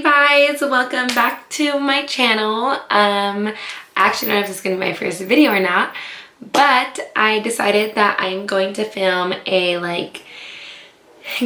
you guys, welcome back to my channel. I actually don't know if this is gonna be my first video or not, but I decided that I'm going to film a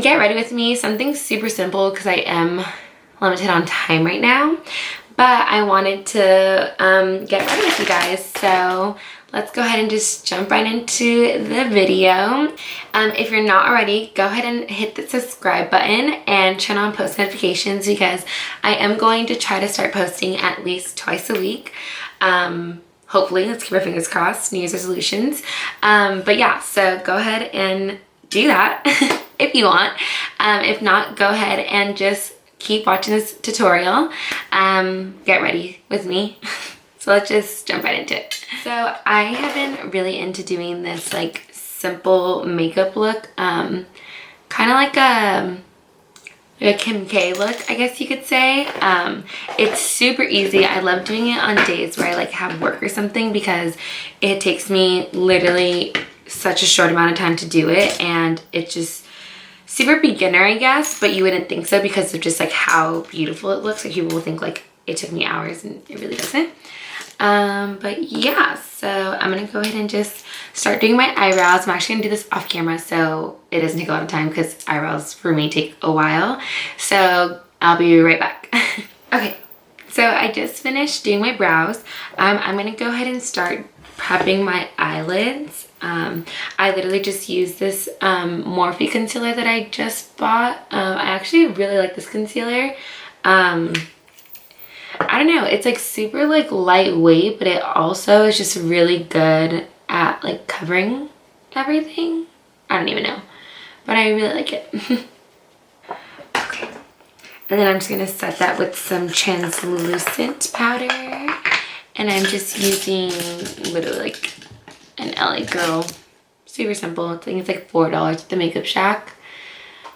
get ready with me, something super simple because I am limited on time right now, but I wanted to get ready with you guys. So let's go ahead and just jump right into the video. If you're not already, go ahead and hit the subscribe button and turn on post notifications because I am going to try to start posting at least twice a week. Hopefully, let's keep our fingers crossed, New Year's resolutions. But yeah, so go ahead and do that if you want. If not, go ahead and just keep watching this tutorial. Get ready with me. So let's just jump right into it. So I have been really into doing this simple makeup look, kind of like a Kim K look, I guess you could say. It's super easy. I love doing it on days where I have work or something because it takes me literally such a short amount of time to do it, and it's just super beginner, I guess, but you wouldn't think so because of just how beautiful it looks. People will think it took me hours, and it really doesn't. But yeah, so I'm gonna go ahead and just start doing my eyebrows. I'm actually gonna do this off camera so it doesn't take a lot of time because eyebrows for me take a while. So I'll be right back. Okay, so I just finished doing my brows. I'm gonna go ahead and start prepping my eyelids. I literally just used this Morphe concealer that I just bought. I actually really like this concealer. I don't know, it's super lightweight, but it also is just really good at covering everything. I don't even know, but I really like it. Okay, and then I'm just gonna set that with some translucent powder, and I'm just using literally an LA Girl, super simple. I think it's $4 at the Makeup Shack.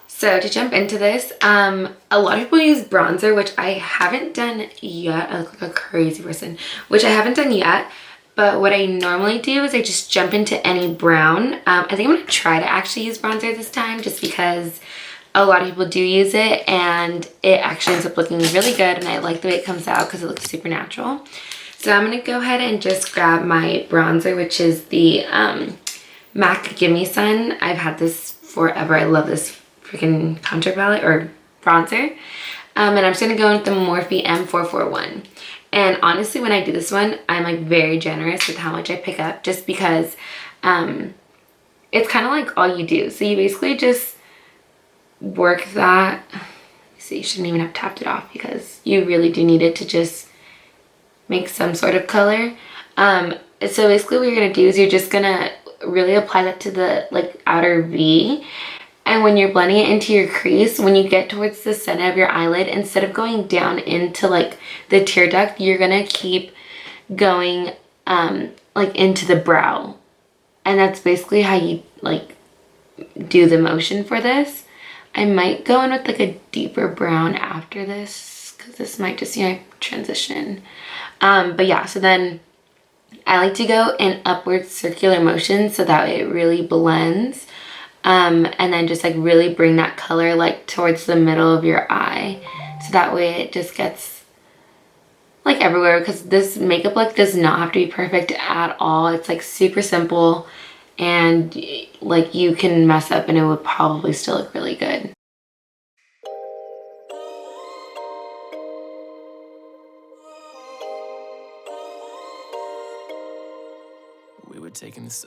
So to jump into this, a lot of people use bronzer, which I haven't done yet. I look like a crazy person, which I haven't done yet. But what I normally do is I just jump into any brown. I think I'm gonna try to actually use bronzer this time just because a lot of people do use it and it actually ends up looking really good, and I like the way it comes out because it looks super natural. So I'm gonna go ahead and just grab my bronzer, which is the MAC Gimme Sun. I've had this forever. I love this freaking contour palette or bronzer. And I'm just gonna go with the Morphe M441. And honestly, when I do this one, I'm very generous with how much I pick up just because it's kind of all you do. So you basically just work that. See, you shouldn't even have tapped it off because you really do need it to just make some sort of color. So basically what you're gonna do is you're just gonna really apply that to the outer V. And when you're blending it into your crease, when you get towards the center of your eyelid, instead of going down into the tear duct, you're gonna keep going into the brow. And that's basically how you do the motion for this. I might go in with a deeper brown after this because this might just transition. But yeah, so then I like to go in upward circular motion so that it really blends. And then just really bring that color towards the middle of your eye, so that way it just gets everywhere, because this makeup look does not have to be perfect at all. It's super simple, and you can mess up and it would probably still look really good.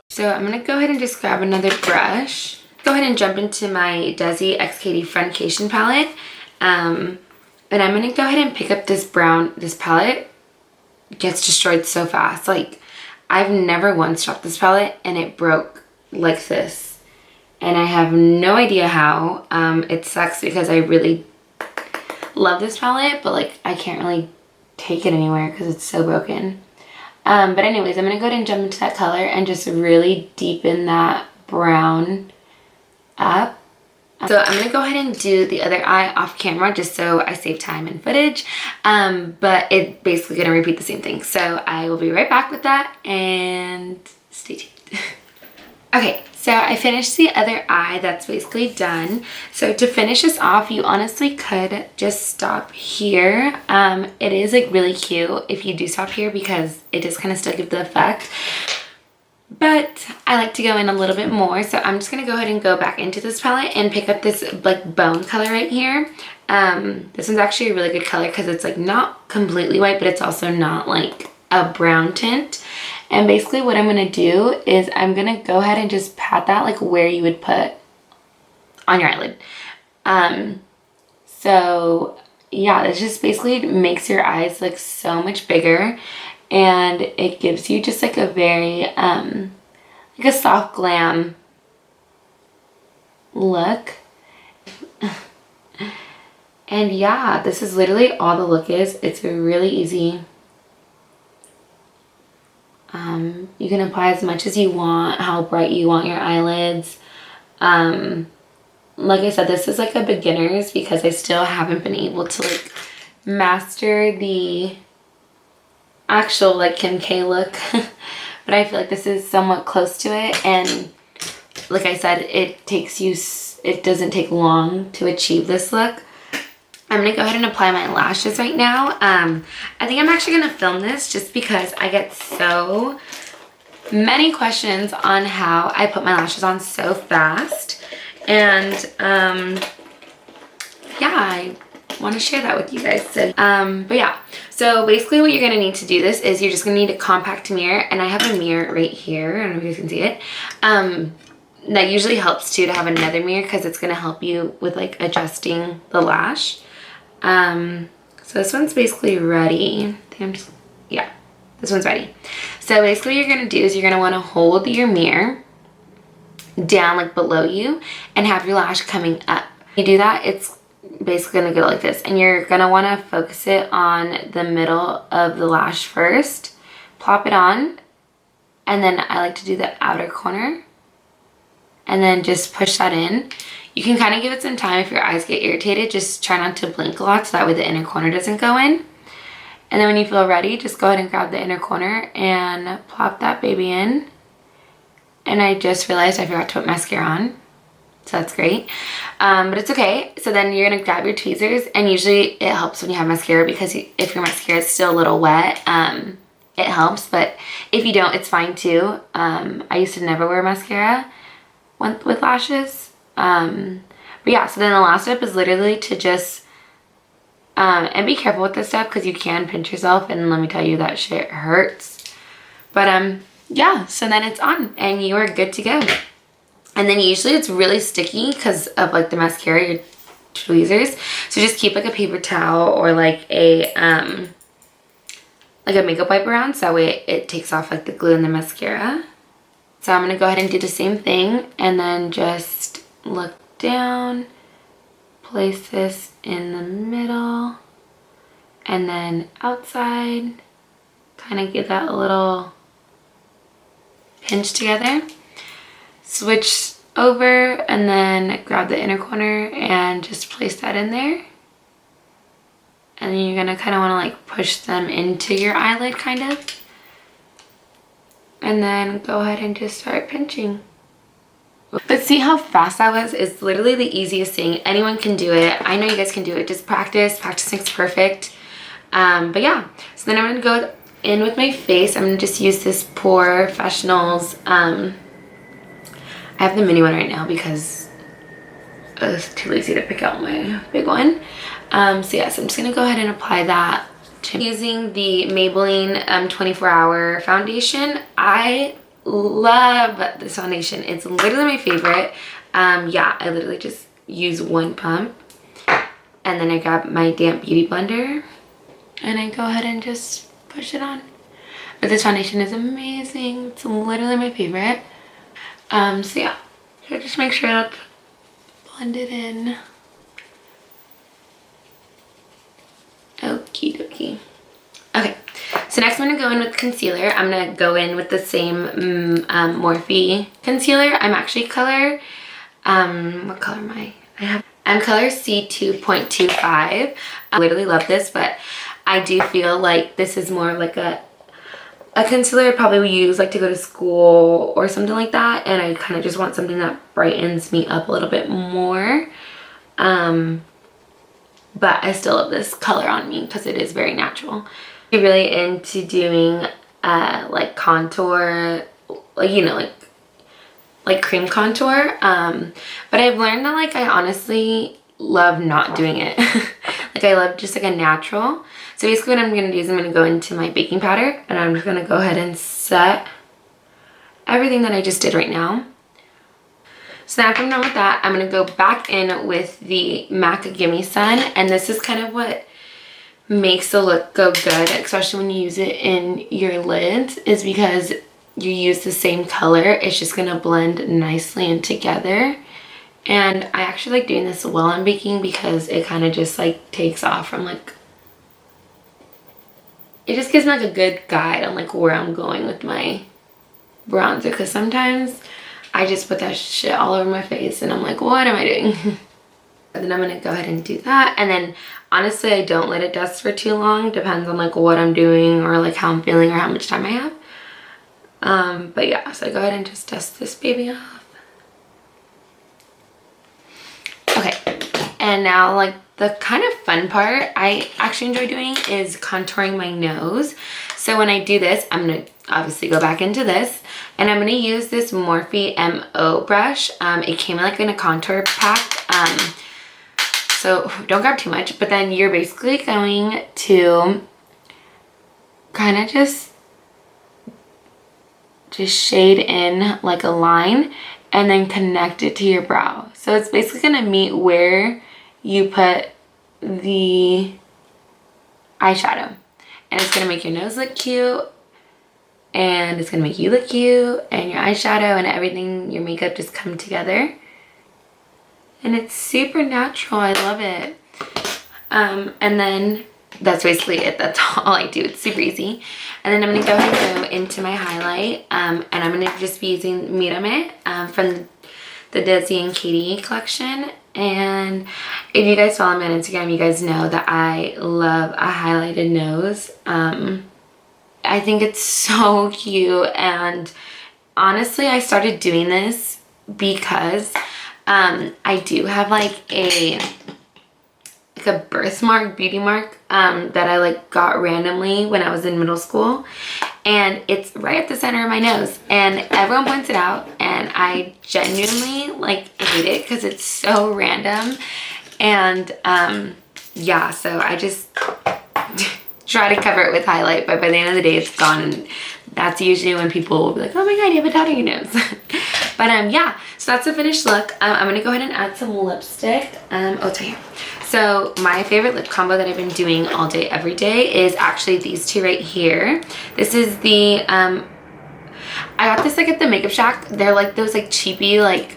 So I'm gonna go ahead and just grab another brush. Go ahead and jump into my Desi XKD Friendcation palette. And I'm gonna go ahead and pick up this brown. This palette gets destroyed so fast. I've never once dropped this palette and it broke like this. And I have no idea how. It sucks because I really love this palette, but I can't really take it anywhere because it's so broken. But anyways, I'm gonna go ahead and jump into that color and just really deepen that brown up. So I'm gonna go ahead and do the other eye off camera just so I save time and footage. But it's basically gonna repeat the same thing. So I will be right back with that, and stay tuned. Okay, So I finished the other eye. That's basically done. So to finish this off, you honestly could just stop here. It is like really cute if you do stop here because it just kind of still gives the effect. But I like to go in a little bit more, so I'm just going to go ahead and go back into this palette and pick up this like bone color right here. This one's actually a really good color because it's like not completely white, but it's also not like a brown tint. And basically what I'm going to do is I'm going to go ahead and just pat that like where you would put on your eyelid. So yeah, this just basically makes your eyes look so much bigger. And it gives you just like a very, like a soft glam look. And yeah, this is literally all the look is. It's really easy. You can apply as much as you want, how bright you want your eyelids. Like I said, this is like a beginner's because I still haven't been able to like master the actual like Kim K look. But I feel like this is somewhat close to it, and like I said, it doesn't take long to achieve this look. I'm gonna go ahead and apply my lashes right now. I think I'm actually gonna film this just because I get so many questions on how I put my lashes on so fast, and yeah, I want to share that with you guys. So, but yeah, so basically what you're going to need to do this is you're just going to need a compact mirror, and I have a mirror right here. I don't know if you guys can see it. That usually helps too to have another mirror because it's going to help you with like adjusting the lash. So this one's basically ready. Yeah, this one's ready. So basically what you're going to do is you're going to want to hold your mirror down like below you and have your lash coming up. You do that, it's basically gonna go like this, and you're gonna want to focus it on the middle of the lash first, plop it on, and then I like to do the outer corner and then just push that in. You can kind of give it some time if your eyes get irritated. Just try not to blink a lot so that way the inner corner doesn't go in. And then when you feel ready, just go ahead and grab the inner corner and plop that baby in. And I just realized I forgot to put mascara on, so that's great, but it's okay. So then you're gonna grab your tweezers, and usually it helps when you have mascara because if your mascara is still a little wet, it helps, but if you don't, it's fine too. I used to never wear mascara with lashes, but yeah, so then the last step is literally to just, and be careful with this stuff because you can pinch yourself, and let me tell you, that shit hurts. But yeah, so then it's on and you are good to go. And then usually it's really sticky because of like the mascara, your tweezers. So just keep like a paper towel or like a makeup wipe around, so that way it takes off like the glue and the mascara. So I'm gonna go ahead and do the same thing, and then just look down, place this in the middle, and then outside, kind of give that a little pinch together. Switch over and then grab the inner corner and just place that in there. And then you're gonna kind of want to like push them into your eyelid kind of. And then go ahead and just start pinching. But see how fast that was? It's literally the easiest thing. Anyone can do it. I know you guys can do it. Just practice. Practice makes perfect. But yeah, so then I'm gonna go in with my face. I'm gonna just use this Professionals. I have the mini one right now because I was too lazy to pick out my big one. So yes, I'm just gonna go ahead and apply that. Using the Maybelline 24-hour foundation. I love this foundation. It's literally my favorite. Yeah, I literally just use one pump, and then I grab my damp beauty blender and I go ahead and just push it on. But this foundation is amazing. It's literally my favorite. So yeah, so just make sure to blend it in. Okie dokie. Okay, so next I'm going to go in with concealer. I'm going to go in with the same Morphe concealer. I'm actually color, what color am I? I'm color C2.25. I literally love this, but I do feel like this is more like a a concealer I'd probably use like to go to school or something like that, and I kind of just want something that brightens me up a little bit more. But I still love this color on me because it is very natural. I'm really into doing like contour, like, you know, like cream contour. But I've learned that like I honestly love not doing it. Like I love just like a natural. So basically what I'm going to do is I'm going to go into my baking powder and I'm just going to go ahead and set everything that I just did right now. So now after I'm done with that, I'm going to go back in with the MAC Gimme Sun, and this is kind of what makes the look go good, especially when you use it in your lids, is because you use the same color. It's just going to blend nicely in together. And I actually like doing this while I'm baking because it kind of just like takes off from like, it just gives me like a good guide on like where I'm going with my bronzer, because sometimes I just put that shit all over my face and I'm like, what am I doing? And then I'm gonna go ahead and do that. And then honestly, I don't let it dust for too long. Depends on like what I'm doing or like how I'm feeling or how much time I have. But yeah, so I go ahead and just dust this baby off. Okay, and now like the kind of fun part I actually enjoy doing is contouring my nose. So when I do this, I'm gonna obviously go back into this and I'm gonna use this Morphe MO brush. It came like in a contour pack. So don't grab too much, but then you're basically going to kind of just shade in like a line and then connect it to your brow. So it's basically gonna meet where you put the eyeshadow. And it's gonna make your nose look cute, and it's gonna make you look cute, and your eyeshadow and everything, your makeup just come together. And it's super natural, I love it. And then that's basically it, that's all I do. It's super easy. And then I'm gonna go ahead and go into my highlight, and I'm gonna just be using Mírame from the Desi and Katie collection. And if you guys follow me on Instagram, you guys know that I love a highlighted nose. I think it's so cute, and honestly I started doing this because I do have like a birthmark, beauty mark that I like got randomly when I was in middle school, and it's right at the center of my nose, and everyone points it out and I genuinely like hate it because it's so random. And yeah, so I just try to cover it with highlight, but by the end of the day it's gone, and that's usually when people will be like, oh my god, you have a dot on your nose. But yeah, so that's the finished look. I'm gonna go ahead and add some lipstick. Oh, it's right here. So my favorite lip combo that I've been doing all day every day is actually these two right here. This is the I got this like at the Makeup Shack. They're like those like cheapy like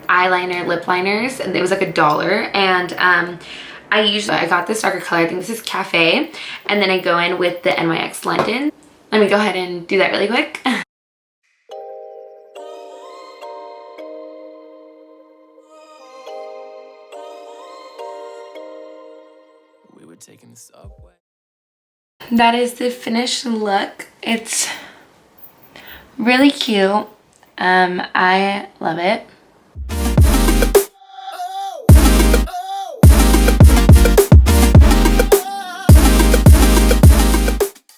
eyeliner lip liners, and it was like $1. And I got this darker color. I think this is Cafe, and then I go in with the NYX London. Let me go ahead and do that really quick. We were taking the subway. That is the finished look. It's really cute. I love it.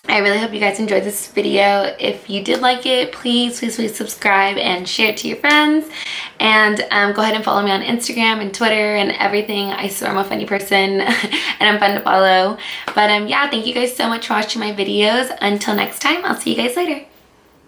I really hope you guys enjoyed this video. If you did like it, please subscribe and share it to your friends. And go ahead and follow me on Instagram and Twitter and everything. I swear I'm a funny person and I'm fun to follow. But yeah, thank you guys so much for watching my videos. Until next time, I'll see you guys later.